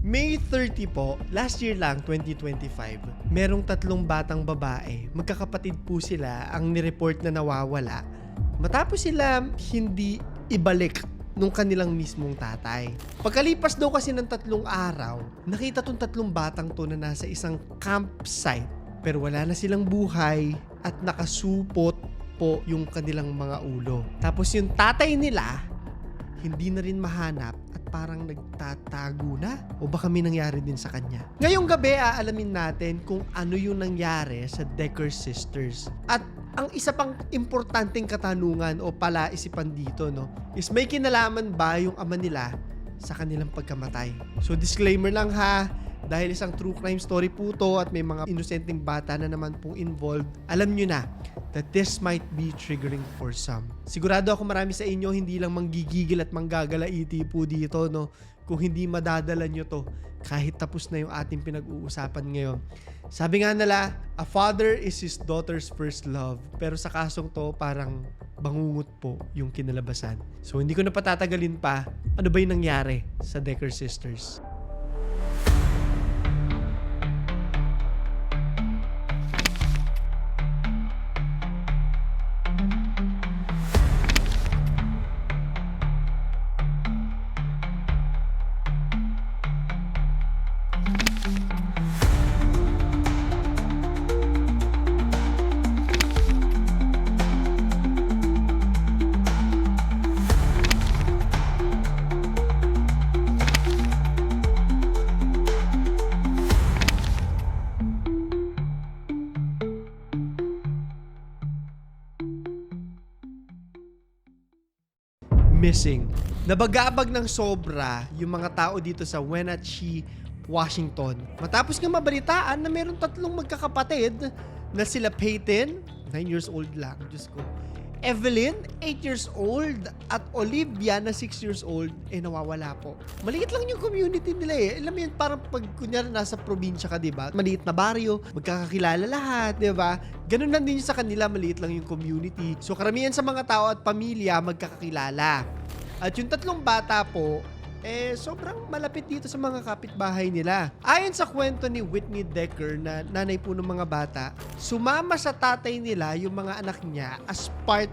May 30 po, last year lang, 2025, merong 3 batang babae. Magkakapatid po sila ang nireport na nawawala. Matapos sila hindi ibalik nung kanilang mismong tatay. Pagkalipas daw kasi ng 3 araw, nakita tong 3 batang to na nasa isang campsite. Pero wala na silang buhay at nakasupot po yung kanilang mga ulo. Tapos yung tatay nila, hindi na rin mahanap at parang nagtatago na o baka may nangyari din sa kanya. Ngayong gabi aalamin natin kung ano yung nangyari sa Decker sisters. At ang isa pang importanteng katanungan o palaisipan dito is may kinalaman ba yung ama nila sa kanilang pagkamatay? So disclaimer lang ha, dahil isang true crime story po to at may mga inosenteng bata na naman pong involved, alam nyo na that this might be triggering for some. Sigurado ako marami sa inyo hindi lang manggigigil at manggagalaiti po dito kung hindi madadala nyo to kahit tapos na yung ating pinag-uusapan ngayon. Sabi nga nila, a father is his daughter's first love. Pero sa kasong to, parang bangungot po yung kinalabasan. So hindi ko na patatagalin pa, ano ba yung nangyari sa Decker sisters? Missing. Nabagabag ng sobra yung mga tao dito sa Wenatchee, Washington. Matapos nga mabalitaan na meron 3 magkakapatid na sila Peyton, 9 years old lang, Diyos ko, Evelyn, 8 years old, at Olivia na 6 years old, nawawala po. Maliit lang yung community nila Alam mo yun, parang pag kunyari nasa probinsya ka, diba? Maliit na baryo, magkakakilala lahat, diba? Ganun lang din sa kanila, maliit lang yung community. So karamihan sa mga tao at pamilya magkakakilala. At yung 3 bata po, sobrang malapit dito sa mga kapitbahay nila. Ayon sa kwento ni Whitney Decker na nanay po ng mga bata, sumama sa tatay nila yung mga anak niya as part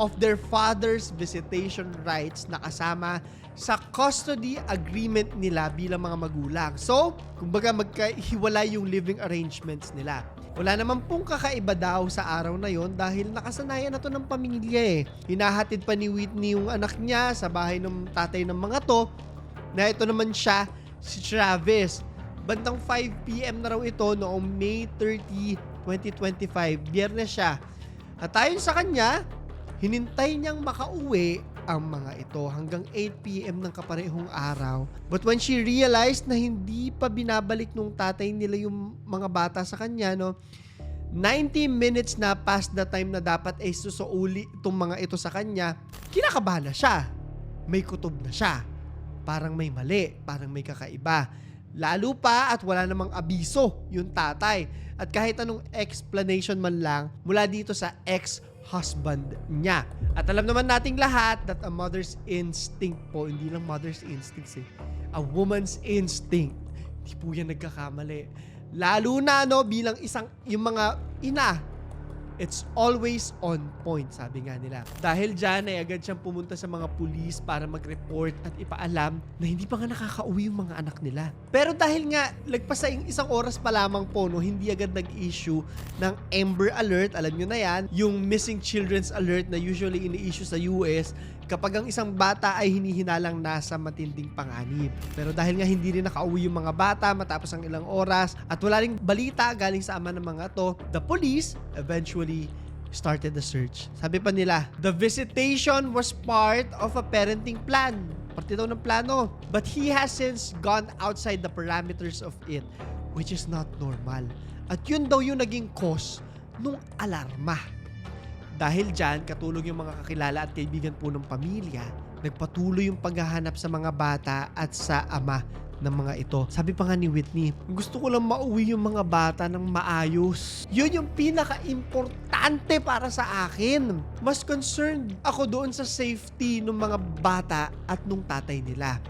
of their father's visitation rights na kasama sa custody agreement nila bilang mga magulang. So, kumbaga magkahiwalay yung living arrangements nila. Wala naman pong kakaiba daw sa araw na yon dahil nakasanayan na to ng pamilya Hinahatid pa ni Whitney yung anak niya sa bahay ng tatay ng mga to na ito naman siya, si Travis. Bandang 5 p.m. na raw ito noong May 30, 2025. Biyernes siya. At ayon sa kanya, hinintay niyang makauwi ang mga ito hanggang 8 p.m. ng kaparehong araw. But when she realized na hindi pa binabalik nung tatay nila yung mga bata sa kanya, 90 minutes na past the time na dapat ay susuuli itong mga ito sa kanya, kinakabahan na siya. May kutob na siya. Parang may mali, parang may kakaiba. Lalo pa at wala namang abiso yung tatay. At kahit anong explanation man lang mula dito sa ex-husband niya. At alam naman nating lahat that a mother's instinct po, hindi lang mother's instincts a woman's instinct. Hindi po yan nagkakamali. Lalo na bilang yung mga ina, it's always on point, sabi nga nila. Dahil dyan ay agad siyang pumunta sa mga pulis para mag-report at ipaalam na hindi pa nga nakakauwi yung mga anak nila. Pero dahil nga lagpas sa 1 oras pa lamang po, hindi agad nag-issue ng Amber Alert, alam nyo na yan, yung Missing Children's Alert na usually ini-issue sa US kapag ang isang bata ay hinihinalang nasa matinding panganib. Pero dahil nga hindi rin nakauwi yung mga bata matapos ang ilang oras at wala ring balita galing sa ama ng mga to, the police eventually started the search. Sabi pa nila, the visitation was part of a parenting plan. Parte daw ng plano. But he has since gone outside the parameters of it, which is not normal. At yun daw yung naging cause nung alarma. Dahil dyan, katulong yung mga kakilala at kaibigan po ng pamilya, nagpatuloy yung paghahanap sa mga bata at sa ama ng mga ito. Sabi pa nga ni Whitney, gusto ko lang mauwi yung mga bata ng maayos. Yun yung pinaka-importante para sa akin. Mas concerned ako doon sa safety ng mga bata at nung tatay nila.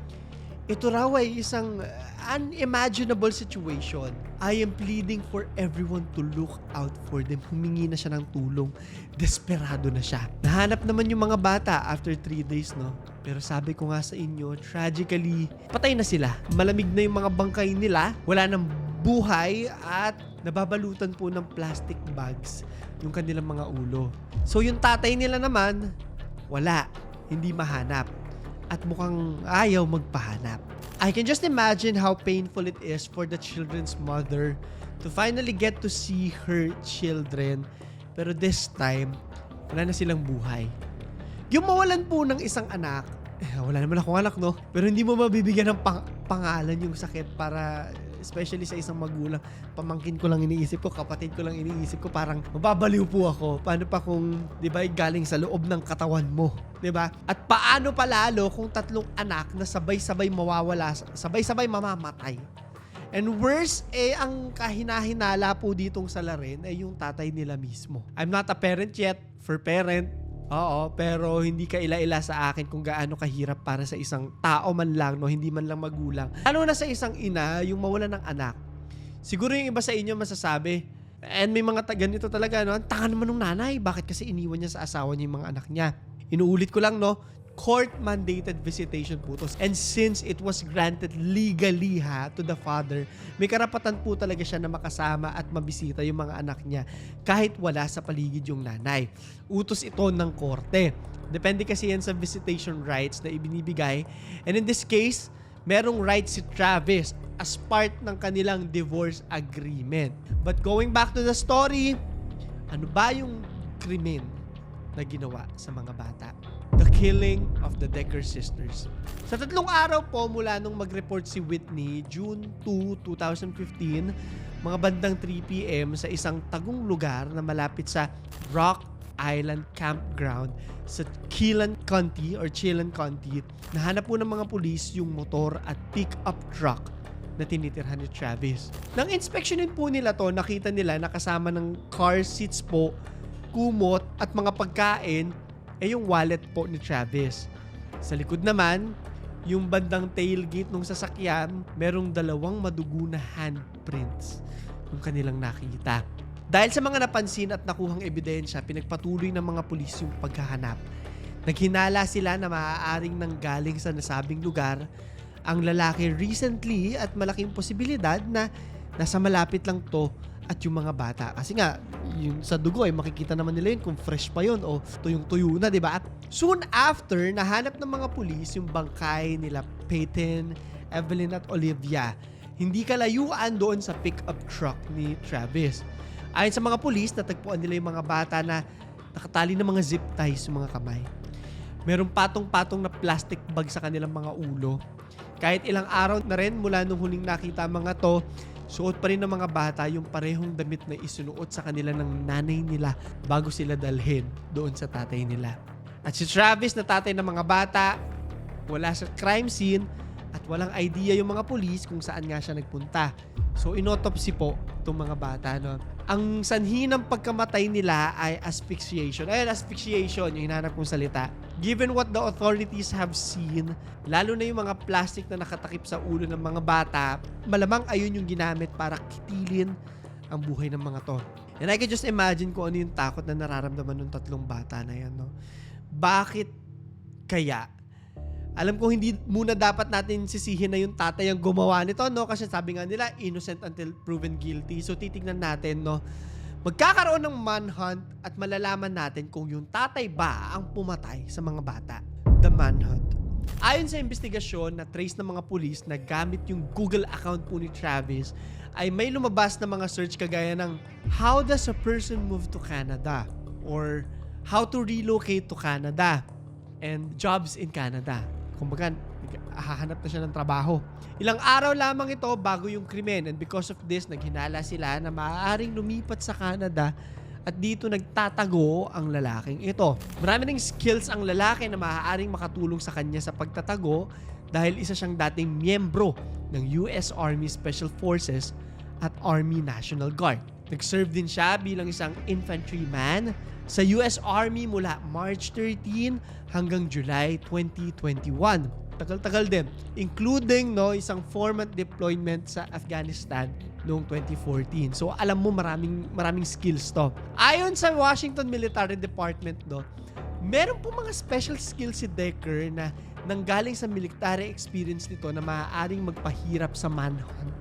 ito raw ay isang unimaginable situation. I am pleading for everyone to look out for them. Humingi na siya ng tulong. Desperado na siya. Nahanap naman yung mga bata after 3 days, no? Pero sabi ko nga sa inyo, tragically, patay na sila. Malamig na yung mga bangkay nila. Wala nang buhay at nababalutan po ng plastic bags yung kanilang mga ulo. So yung tatay nila naman, wala. Hindi mahanap. At mukhang ayaw magpahanap. I can just imagine how painful it is for the children's mother to finally get to see her children. Pero this time, wala na silang buhay. Yung mawalan po ng isang anak, wala naman akong anak, no? Pero hindi mo mabibigyan ng pangalan yung sakit para, especially sa isang magulang. Pamangkin ko lang iniisip ko, kapatid ko lang iniisip ko, parang mababaliw po ako. Paano pa kung, di ba, galing sa loob ng katawan mo? Di ba? At paano pa lalo kung 3 anak na sabay-sabay mawawala, sabay-sabay mamamatay? And worse, ang kahinahinala po ditong salarin ay yung tatay nila mismo. I'm not a parent yet, for parent. Oo, pero hindi ka ila-ila sa akin kung gaano kahirap para sa isang tao man lang, no? Hindi man lang magulang. Ano na sa isang ina, yung mawala ng anak. Siguro yung iba sa inyo masasabi, and may mga ganito talaga, no? Ang tanga naman ng nanay, bakit kasi iniwan niya sa asawa niya yung mga anak niya? Inuulit ko lang, no? Court-mandated visitation po to. And since it was granted legally to the father, may karapatan po talaga siya na makasama at mabisita yung mga anak niya kahit wala sa paligid yung nanay. Utos ito ng korte. Depende kasi yan sa visitation rights na ibinibigay. And in this case, merong right si Travis as part ng kanilang divorce agreement. But going back to the story, ano ba yung krimen na ginawa sa mga bata? The killing of the Decker sisters. Sa 3 araw po mula nung mag-report si Whitney, June 2, 2015, mga bandang 3 p.m. sa isang tagong lugar na malapit sa Rock Island Campground sa Chelan County, nahanap po ng mga pulis yung motor at pick-up truck na tinitirhan ni Travis. Nang inspeksyonin po nila to, nakita nila na kasama ng car seats po, kumot at mga pagkain yung wallet po ni Travis. Sa likod naman, yung bandang tailgate ng sasakyan, merong 2 madugo na handprints yung kanilang nakita. Dahil sa mga napansin at nakuhang ebidensya, pinagpatuloy ng mga pulis yung paghahanap. Naghinala sila na maaaring nanggaling sa nasabing lugar ang lalaki recently at malaking posibilidad na nasa malapit lang to at yung mga bata. Kasi nga, yung sa dugo makikita naman nila yun kung fresh pa yun o tuyong-tuyo na, di ba? Soon after, nahanap ng mga pulis yung bangkay nila Peyton, Evelyn at Olivia. Hindi kalayuan doon sa pickup truck ni Travis. Ayon sa mga pulis, natagpuan nila yung mga bata na nakatali ng mga zip ties sa mga kamay. Merong patong-patong na plastic bag sa kanilang mga ulo. Kahit ilang araw na rin mula nung huling nakita mga to, suot pa rin ng mga bata yung parehong damit na isunuot sa kanila ng nanay nila bago sila dalhin doon sa tatay nila. At si Travis na tatay ng mga bata, wala sa crime scene at walang idea yung mga pulis kung saan nga siya nagpunta. So inotopsy po itong mga bata. No? Ang sanhi ng pagkamatay nila ay asphyxiation. Ayun, asphyxiation, yung hinahanap kong salita. Given what the authorities have seen, lalo na yung mga plastic na nakatakip sa ulo ng mga bata, malamang ayun yung ginamit para kitilin ang buhay ng mga to. And I can just imagine kung ano yung takot na nararamdaman ng 3 bata na yan. No? Bakit kaya? Alam ko hindi muna dapat natin sisihin na yung tatay ang gumawa nito, no? Kasi sabi nga nila, innocent until proven guilty. So titignan natin, no? Magkakaroon ng manhunt at malalaman natin kung yung tatay ba ang pumatay sa mga bata. The manhunt. Ayon sa investigasyon na trace ng mga pulis na gamit yung Google account po ni Travis, ay may lumabas na mga search kagaya ng how does a person move to Canada? Or how to relocate to Canada? And jobs in Canada. Kumbaga, hahanap na siya ng trabaho. Ilang araw lamang ito bago yung krimen, and because of this, naghinala sila na maaaring lumipat sa Canada at dito nagtatago ang lalaking ito. Marami ng skills ang lalaki na maaaring makatulong sa kanya sa pagtatago dahil isa siyang dating miyembro ng US Army Special Forces at Army National Guard. Nag-serve din siya bilang isang infantryman sa US Army mula March 13 hanggang July 2021. tagal-tagal din. Including, no, isang 4-month deployment sa Afghanistan noong 2014. So, alam mo, maraming skills to. Ayon sa Washington Military Department, no, meron po mga special skills si Decker na nanggaling sa military experience nito na maaaring magpahirap sa manhunt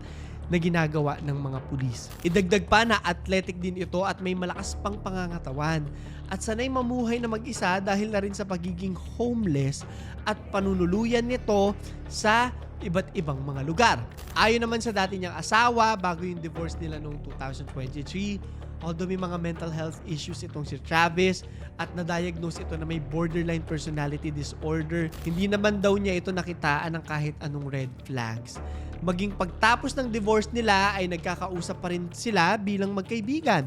na ginagawa ng mga pulis. Idagdag pa na athletic din ito at may malakas pang pangangatawan at sanay mamuhay na mag-isa dahil na rin sa pagiging homeless at panunuluyan nito sa iba't ibang mga lugar. Ayon naman sa dati niyang asawa bago yung divorce nila noong 2023, although may mga mental health issues itong si Travis at na-diagnose ito na may borderline personality disorder, hindi naman daw niya ito nakitaan ng kahit anong red flags. Maging pagtapos ng divorce nila ay nagkakausap pa rin sila bilang magkaibigan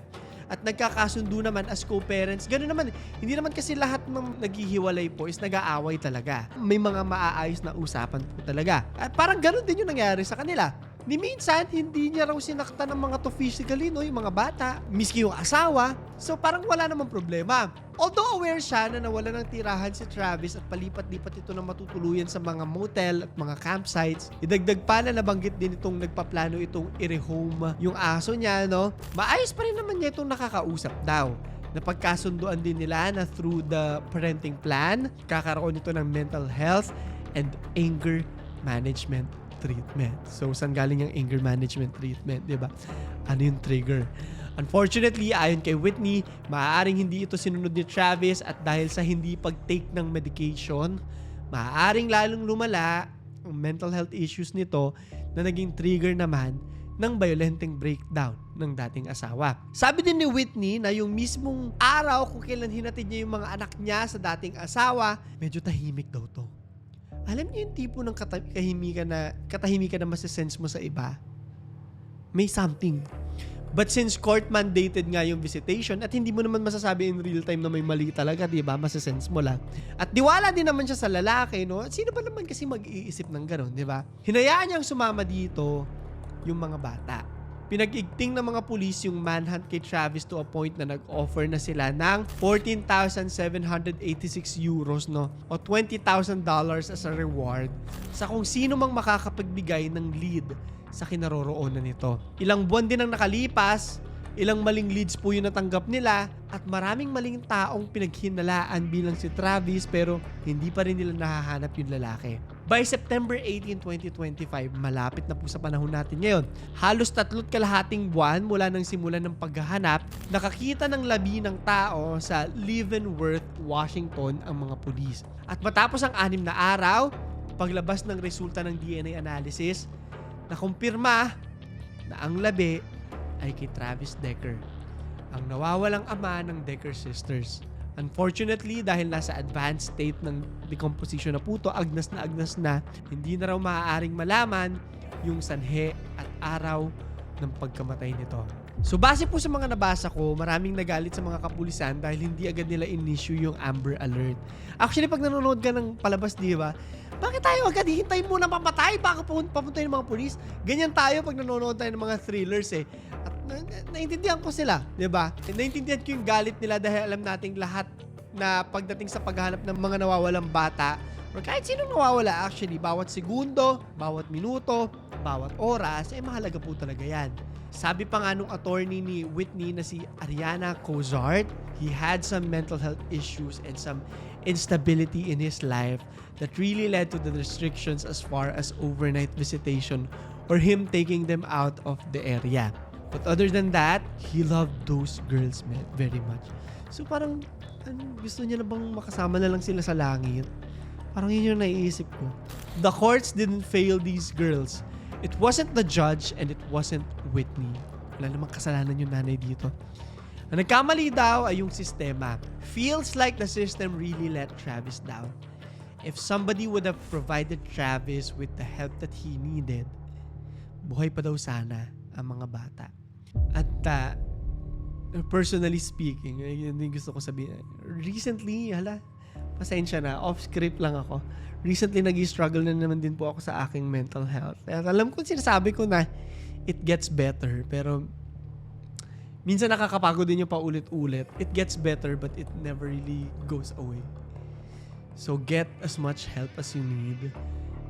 at nagkakasundo naman as co-parents. Ganun naman, hindi naman kasi lahat ng naghihiwalay po is nag-aaway talaga. May mga maaayos na usapan po talaga. At parang ganun din yung nangyari sa kanila. Ni minsan, hindi niya raw sinaktan ng mga to physically, no, yung mga bata, miski yung asawa. So parang wala namang problema. Although aware siya na nawala ng tirahan si Travis at palipat-lipat ito na matutuluyan sa mga motel at mga campsites, idagdag pa na nabanggit din itong nagpaplano itong i-rehome yung aso niya, no? Maayos pa rin naman niya itong nakakausap daw. Napagkasunduan din nila na through the parenting plan, kakaroon ito ng mental health and anger management treatment. So, saan galing yung anger management treatment, di ba? Ano yung trigger? Unfortunately, ayon kay Whitney, maaaring hindi ito sinunod ni Travis at dahil sa hindi pag-take ng medication, maaaring lalong lumala ang mental health issues nito na naging trigger naman ng violenteng breakdown ng dating asawa. Sabi din ni Whitney na yung mismong araw kung kailan hinatid niya yung mga anak niya sa dating asawa, medyo tahimik daw to. Alam niyo yung tipo ng katahimikan na masisense mo sa iba? May something. But since court mandated nga yung visitation at hindi mo naman masasabi in real time na may mali talaga, di ba? Masisense mo lang. At diwala din naman siya sa lalaki, no? At sino ba naman kasi mag-iisip ng gano'n, di ba? Hinayaan niyang sumama dito yung mga bata. Pinag-igting ng mga pulis yung manhunt kay Travis to a point na nag-offer na sila ng 14,786 euros, no? O $20,000 as a reward sa kung sino mang makakapagbigay ng lead sa kinaroroonan nito. Ilang buwan din ang nakalipas, ilang maling leads po yung natanggap nila at maraming maling taong pinaghinalaan bilang si Travis pero hindi pa rin nila nahahanap yung lalaki. By September 18, 2025, malapit na po sa panahon natin ngayon. Halos 3.5 buwan mula nang simulan ng paghahanap, nakakita ng labi ng tao sa Leavenworth, Washington ang mga pulis. At matapos ang 6 na araw, paglabas ng resulta ng DNA analysis, nakumpirma na ang labi ay kay Travis Decker, ang nawawalang ama ng Decker sisters. Unfortunately, dahil nasa advanced state ng decomposition na po ito, agnas na, hindi na raw maaaring malaman yung sanhe at araw ng pagkamatay nito. So base po sa mga nabasa ko, maraming nagalit sa mga kapulisan dahil hindi agad nila in-issue yung Amber Alert. Actually, pag nanonood ka ng palabas, di ba? Bakit tayo agad hihintay muna mamatay baka papunta yung mga pulis? Ganyan tayo pag nanonood tayo ng mga thrillers eh. At naintindihan ko sila, di ba? Naintindihan ko yung galit nila dahil alam nating lahat na pagdating sa paghahanap ng mga nawawalang bata or kahit sino nawawala actually, bawat segundo, bawat minuto, bawat oras, eh mahalaga po talaga yan. Sabi pa nga nung attorney ni Whitney na si Ariana Cozart, he had some mental health issues and some instability in his life that really led to the restrictions as far as overnight visitation or him taking them out of the area. But other than that, he loved those girls very much. So parang gusto niya na bang makasama na lang sila sa langit? Parang yun yung naiisip ko. The courts didn't fail these girls. It wasn't the judge and it wasn't Whitney. Wala namang kasalanan yung nanay dito. Ang nagkamali daw ay yung sistema. Feels like the system really let Travis down. If somebody would have provided Travis with the help that he needed, buhay pa daw sana ang mga bata. At personally speaking, yun yung gusto ko sabihin. Recently, pasensya na, off-script lang ako. Recently, nag-struggle na naman din po ako sa aking mental health. At alam ko, sinasabi ko na it gets better. Pero minsan nakakapagod din yung paulit-ulit. It gets better but it never really goes away. So get as much help as you need.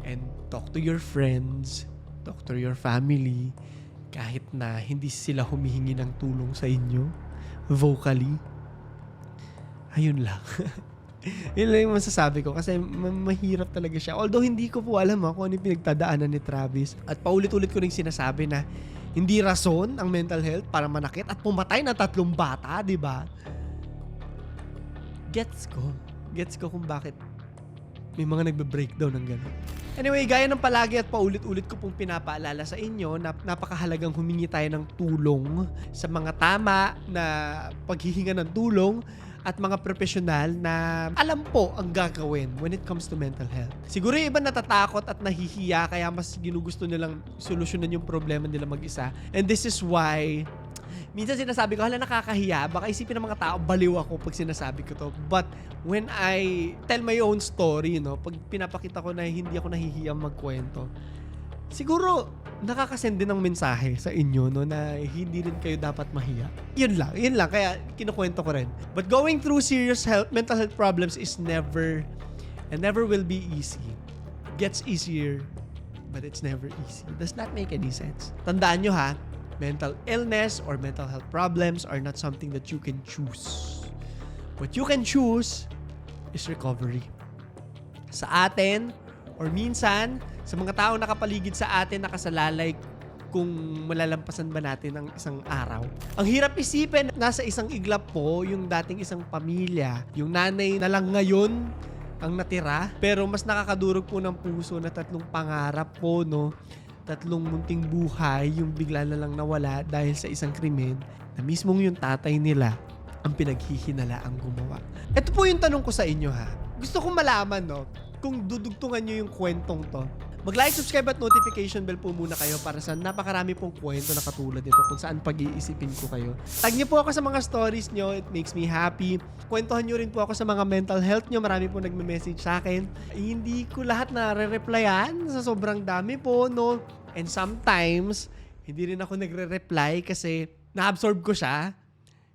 And talk to your friends, talk to your family, kahit na hindi sila humihingi ng tulong sa inyo, vocally. Ayun lang. Yun lang yung masasabi ko kasi mahirap talaga siya. Although hindi ko po alam kung ano yung pinagtadaanan ni Travis. At paulit-ulit ko rin sinasabi na hindi rason ang mental health para manakit at pumatay na 3 bata, di ba? Gets ko kung bakit may mga nagbe-breakdown ng gano'n. Anyway, gaya ng palagi at paulit-ulit ko pong pinapaalala sa inyo na napakahalagang humingi tayo ng tulong sa mga tama na paghihinga ng tulong at mga profesional na alam po ang gagawin when it comes to mental health. Siguro yung iba natatakot at nahihiya kaya mas ginugusto nilang solusyonan yung problema nila mag-isa. And this is why minsan sinasabi ko, hala nakakahiya, baka isipin ng mga tao, baliw ako pag sinasabi ko to. But when I tell my own story, pag pinapakita ko na hindi ako nahihiyang magkwento, siguro nakakasend din ng mensahe sa inyo na hindi rin kayo dapat mahiya. Yun lang, kaya kinukwento ko rin. But going through serious mental health problems is never will be easy. It gets easier, but it's never easy. Does not make any sense. Tandaan nyo ha, mental illness or mental health problems are not something that you can choose. What you can choose is recovery. Sa atin, or minsan, sa mga taong nakapaligid sa atin, nakasalalay kung malalampasan ba natin ang isang araw. Ang hirap isipin, nasa isang iglap po yung dating isang pamilya. Yung nanay na lang ngayon ang natira. Pero mas nakakadurog po ng puso na 3 pangarap po, 3 munting buhay yung bigla na lang nawala dahil sa isang krimen na mismong yung tatay nila ang pinaghihinalaang gumawa. Ito po yung tanong ko sa inyo ha. Gusto kong malaman kung dudugtungan nyo yung kwentong to. Mag-like, subscribe at notification bell po muna kayo para sa napakarami pong kwento na katulad nito kung saan pag-iisipin ko kayo. Tag nyo po ako sa mga stories nyo. It makes me happy. Kwentuhan nyo rin po ako sa mga mental health nyo. Marami po nagme-message sa akin. Hindi ko lahat na re-replyan sa sobrang dami po, And sometimes, hindi rin ako nagre-reply kasi na-absorb ko siya.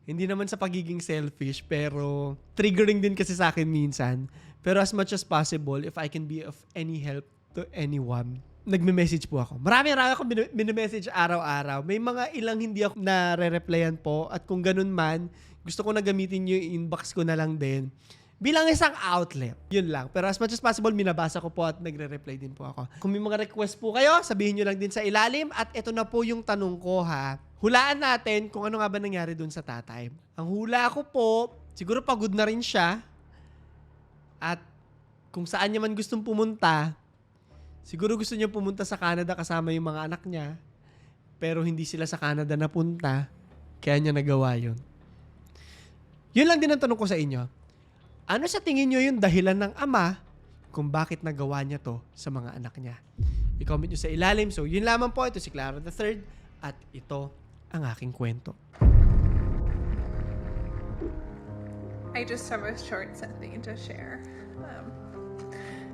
Hindi naman sa pagiging selfish, pero triggering din kasi sa akin minsan. Pero as much as possible, if I can be of any help to anyone, nagme-message po ako. Marami akong message araw-araw. May mga ilang hindi ako nare-replyan po at kung ganun man, gusto ko na gamitin yung inbox ko na lang din bilang isang outlet. Yun lang. Pero as much as possible, minabasa ko po at nagre-reply din po ako. Kung may mga request po kayo, sabihin nyo lang din sa ilalim. At ito na po yung tanong ko ha. Hulaan natin kung ano nga ba nangyari dun sa tatay. Ang hula ko po, siguro pagod na rin siya. At kung saan niya man gustong pumunta, siguro gusto niya pumunta sa Canada kasama yung mga anak niya. Pero hindi sila sa Canada napunta. Kaya niya nagawa yun. Yun lang din ang tanong ko sa inyo. Ano sa tingin nyo yung dahilan ng ama kung bakit nagawa niya to sa mga anak niya? I-comment nyo sa ilalim. So, yun lamang po. Ito si Clara III at ito ang aking kwento. I just have a short something to share.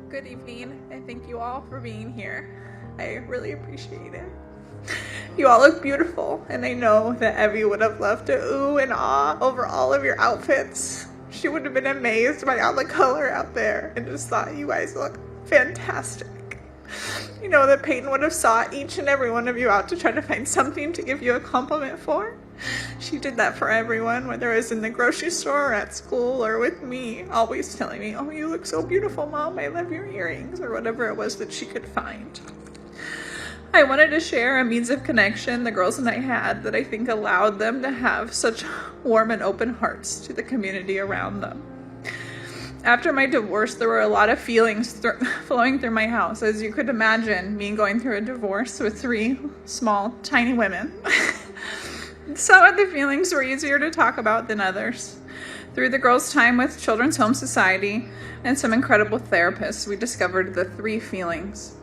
Good evening. I thank you all for being here. I really appreciate it. You all look beautiful, and I know that Evie would have loved to ooh and ah over all of your outfits. She would have been amazed by all the color out there and just thought you guys look fantastic. You know that Peyton would have sought each and every one of you out to try to find something to give you a compliment for. She did that for everyone, whether it was in the grocery store or at school or with me, always telling me, "Oh, you look so beautiful, Mom. I love your earrings," or whatever it was that she could find. I wanted to share a means of connection the girls and I had that I think allowed them to have such warm and open hearts to the community around them. After my divorce, there were a lot of feelings flowing through my house. As you could imagine, me going through a divorce with 3 small, tiny women. Some of the feelings were easier to talk about than others. Through the girls' time with Children's Home Society and some incredible therapists, we discovered the 3 feelings.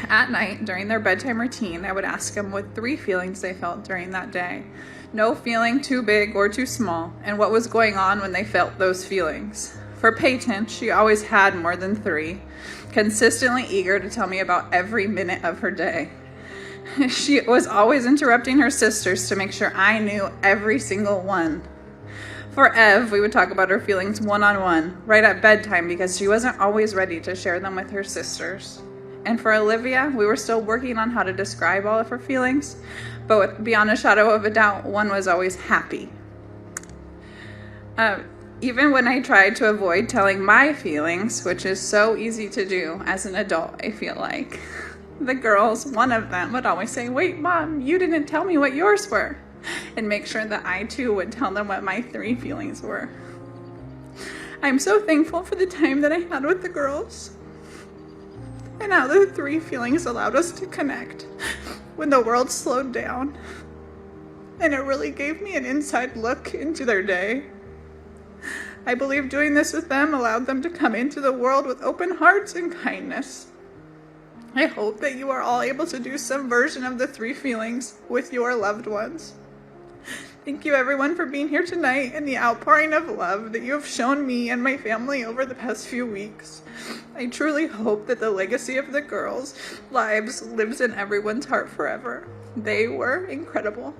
At night, during their bedtime routine, I would ask them what 3 feelings they felt during that day. No feeling too big or too small, and what was going on when they felt those feelings. For Peyton, she always had more than 3, consistently eager to tell me about every minute of her day. She was always interrupting her sisters to make sure I knew every single one. For Ev, we would talk about her feelings one-on-one, right at bedtime, because she wasn't always ready to share them with her sisters. And for Olivia, we were still working on how to describe all of her feelings, but beyond a shadow of a doubt, one was always happy. Even when I tried to avoid telling my feelings, which is so easy to do as an adult, I feel like, the girls, one of them would always say, "Wait, Mom, you didn't tell me what yours were," and make sure that I too would tell them what my 3 feelings were. I'm so thankful for the time that I had with the girls and how the 3 feelings allowed us to connect when the world slowed down. And it really gave me an inside look into their day. I believe doing this with them allowed them to come into the world with open hearts and kindness. I hope that you are all able to do some version of the 3 feelings with your loved ones. Thank you everyone for being here tonight and the outpouring of love that you have shown me and my family over the past few weeks. I truly hope that the legacy of the girls' lives lives in everyone's heart forever. They were incredible.